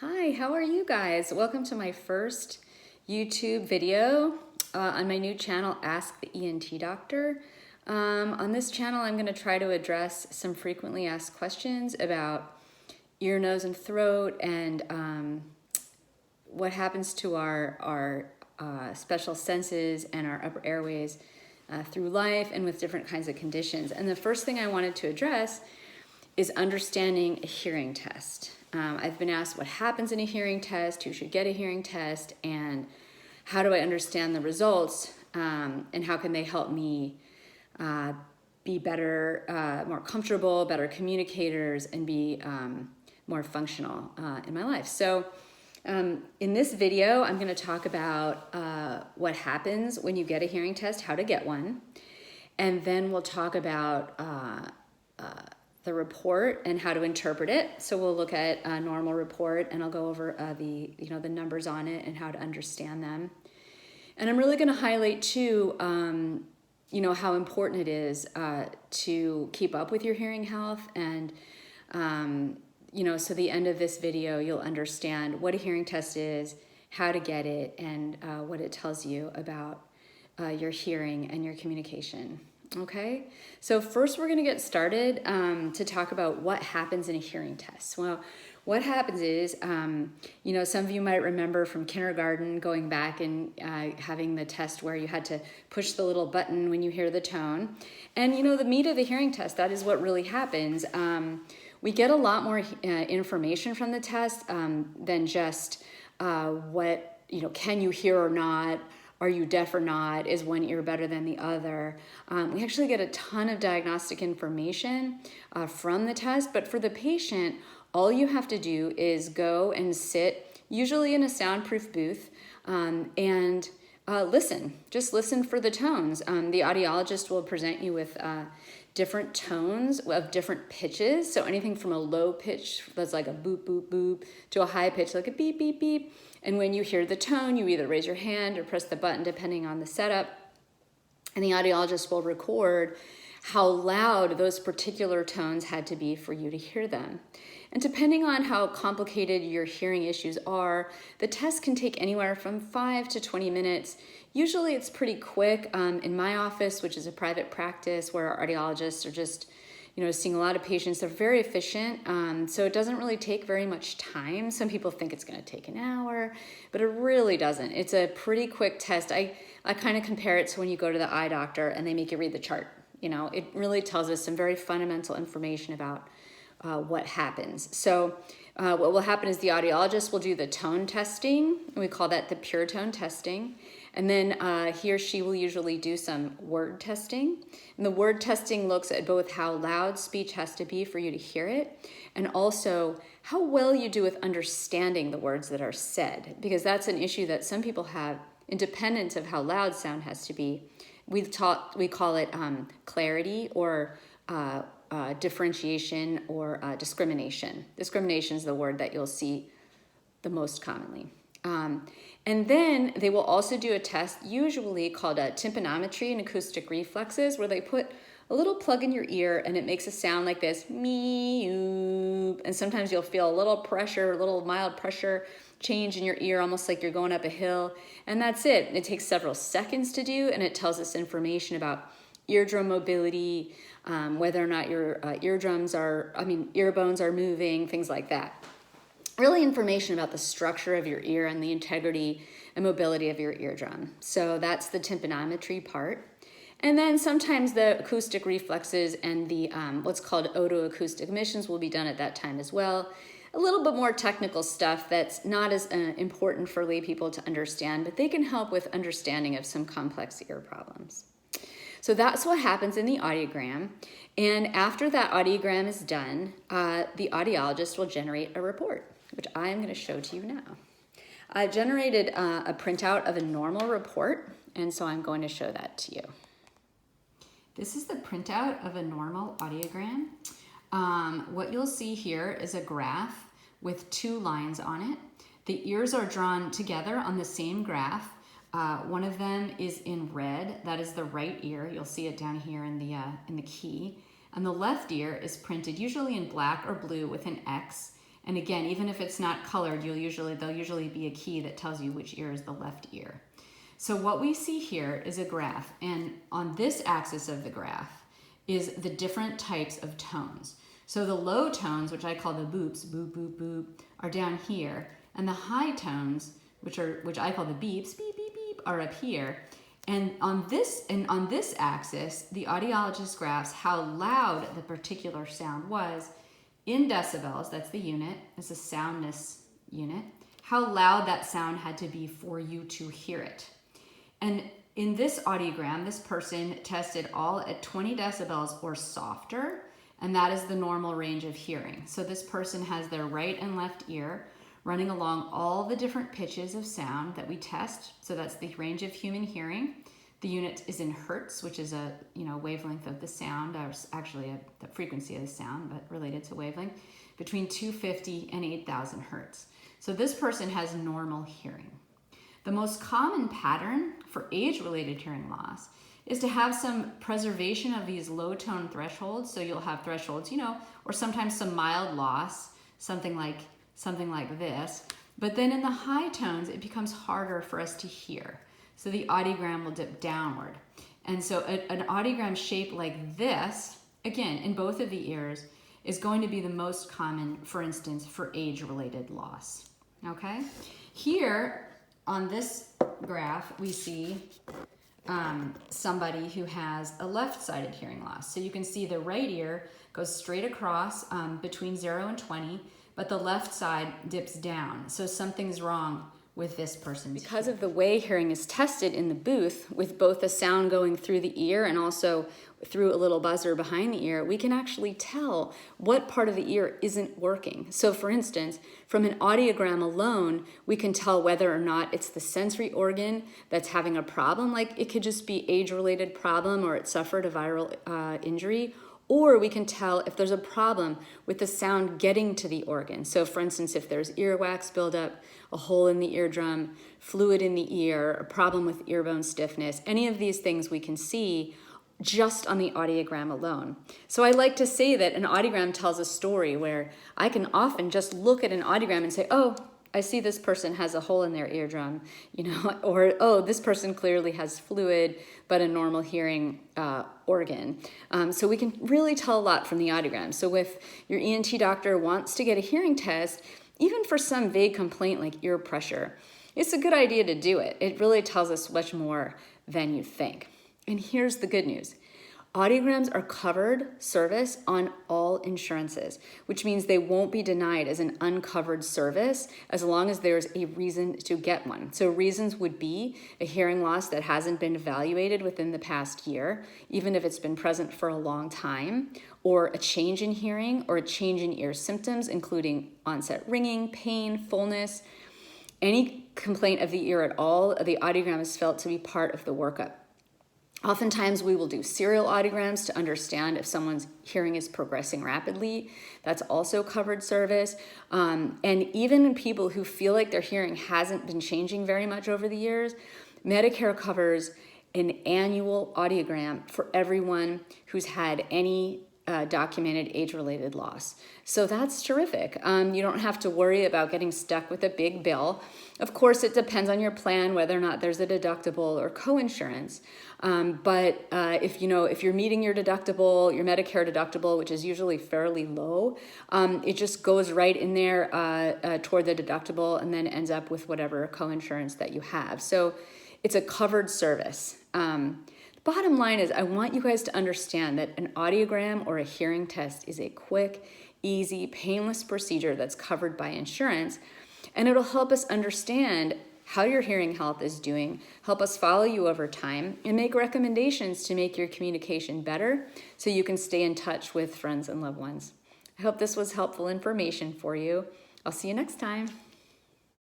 Hi, how are you guys? Welcome to my first YouTube video on my new channel, Ask the ENT Doctor. On this channel, I'm going to try to address some frequently asked questions about ear, nose, and throat, and what happens to our special senses and our upper airways through life and with different kinds of conditions. And the first thing I wanted to address is understanding a hearing test. I've been asked what happens in a hearing test, who should get a hearing test, and how do I understand the results, and how can they help me be better, more comfortable, better communicators, and be more functional in my life. So in this video, I'm going to talk about what happens when you get a hearing test, how to get one, and then we'll talk about the report and how to interpret it. So we'll look at a normal report, and I'll go over the numbers on it and how to understand them. And I'm really going to highlight too, how important it is to keep up with your hearing health, and so the end of this video you'll understand what a hearing test is, how to get it, and what it tells you about your hearing and your communication. Okay, so first we're going to get started to talk about what happens in a hearing test. Well, what happens is, some of you might remember from kindergarten going back and having the test where you had to push the little button when you hear the tone. And, the meat of the hearing test, that is what really happens. We get a lot more information from the test than just what, can you hear or not? Are you deaf or not? Is one ear better than the other? We actually get a ton of diagnostic information from the test, but for the patient, all you have to do is go and sit, usually in a soundproof booth, and listen. Just listen for the tones. The audiologist will present you with different tones of different pitches. So anything from a low pitch that's like a boop, boop, boop, to a high pitch like a beep, beep, beep. And when you hear the tone, you either raise your hand or press the button depending on the setup. And the audiologist will record how loud those particular tones had to be for you to hear them. And depending on how complicated your hearing issues are, the test can take anywhere from 5 to 20 minutes. Usually it's pretty quick. In my office, which is a private practice where our audiologists are just seeing a lot of patients, they're very efficient. So it doesn't really take very much time. Some people think it's going to take an hour, but it really doesn't. It's a pretty quick test. I kind of compare it to when you go to the eye doctor and they make you read the chart. It really tells us some very fundamental information about what happens. So what will happen is the audiologist will do the tone testing, and we call that the pure tone testing. And then he or she will usually do some word testing. And the word testing looks at both how loud speech has to be for you to hear it, and also how well you do with understanding the words that are said, because that's an issue that some people have independent of how loud sound has to be. We call it clarity, or differentiation, or discrimination. Discrimination is the word that you'll see the most commonly. And then they will also do a test, usually called a tympanometry and acoustic reflexes, where they put a little plug in your ear and it makes a sound like this, me-oop. And sometimes you'll feel a little pressure, a little mild pressure change in your ear, almost like you're going up a hill. And that's it. It takes several seconds to do, and it tells us information about eardrum mobility, whether or not your earbones are moving, things like that. Really information about the structure of your ear and the integrity and mobility of your eardrum. So that's the tympanometry part. And then sometimes the acoustic reflexes and the what's called otoacoustic emissions will be done at that time as well. A little bit more technical stuff that's not as important for lay people to understand, but they can help with understanding of some complex ear problems. So that's what happens in the audiogram. And after that audiogram is done, the audiologist will generate a report, which I am going to show to you now. I've generated a printout of a normal report, and so I'm going to show that to you. This is the printout of a normal audiogram. What you'll see here is a graph with 2 lines on it. The ears are drawn together on the same graph. One of them is in red. That is the right ear. You'll see it down here in the key. And the left ear is printed usually in black or blue with an X. And again, even if it's not colored, there'll usually be a key that tells you which ear is the left ear. So what we see here is a graph, and on this axis of the graph is the different types of tones. So the low tones, which I call the boops, boop, boop, boop, are down here, and the high tones, which I call the beeps, beep, beep, beep, are up here. And on this axis, the audiologist graphs how loud the particular sound was in decibels. That's the unit. It's a soundness unit. How loud that sound had to be for you to hear it. And in this audiogram, this person tested all at 20 decibels or softer, and that is the normal range of hearing. So this person has their right and left ear running along all the different pitches of sound that we test. So that's the range of human hearing. The unit is in hertz, which is a wavelength of the sound, or actually the frequency of the sound, but related to wavelength, between 250 and 8,000 hertz. So this person has normal hearing. The most common pattern for age-related hearing loss is to have some preservation of these low tone thresholds. So you'll have thresholds, or sometimes some mild loss, something like this. But then in the high tones, it becomes harder for us to hear. So the audiogram will dip downward. And so an audiogram shape like this, again, in both of the ears, is going to be the most common, for instance, for age-related loss, okay? Here, on this graph, we see somebody who has a left-sided hearing loss. So you can see the right ear goes straight across between 0 and 20, but the left side dips down. So something's wrong with this person. Because of the way hearing is tested in the booth, with both the sound going through the ear and also through a little buzzer behind the ear, we can actually tell what part of the ear isn't working. So for instance, from an audiogram alone, we can tell whether or not it's the sensory organ that's having a problem, like it could just be age-related problem or it suffered a viral injury, or we can tell if there's a problem with the sound getting to the organ. So for instance, if there's earwax buildup, a hole in the eardrum, fluid in the ear, a problem with ear bone stiffness, any of these things we can see just on the audiogram alone. So I like to say that an audiogram tells a story, where I can often just look at an audiogram and say, oh, I see this person has a hole in their eardrum, or, oh, this person clearly has fluid, but a normal hearing organ. So we can really tell a lot from the audiogram. So if your ENT doctor wants to get a hearing test, even for some vague complaint like ear pressure, it's a good idea to do it. It really tells us much more than you think. And here's the good news. Audiograms are covered service on all insurances, which means they won't be denied as an uncovered service as long as there's a reason to get one. So reasons would be a hearing loss that hasn't been evaluated within the past year, even if it's been present for a long time, or a change in hearing or a change in ear symptoms, including onset ringing, pain, fullness. Any complaint of the ear at all, the audiogram is felt to be part of the workup. Oftentimes we will do serial audiograms to understand if someone's hearing is progressing rapidly. That's also covered service. And even in people who feel like their hearing hasn't been changing very much over the years, Medicare covers an annual audiogram for everyone who's had any documented age-related loss. So that's terrific. You don't have to worry about getting stuck with a big bill. Of course, it depends on your plan whether or not there's a deductible or co-insurance. But if you're meeting your deductible, your Medicare deductible, which is usually fairly low, it just goes right in there toward the deductible and then ends up with whatever co-insurance that you have. So it's a covered service. Bottom line is, I want you guys to understand that an audiogram or a hearing test is a quick, easy, painless procedure that's covered by insurance, and it'll help us understand how your hearing health is doing, help us follow you over time, and make recommendations to make your communication better so you can stay in touch with friends and loved ones. I hope this was helpful information for you. I'll see you next time.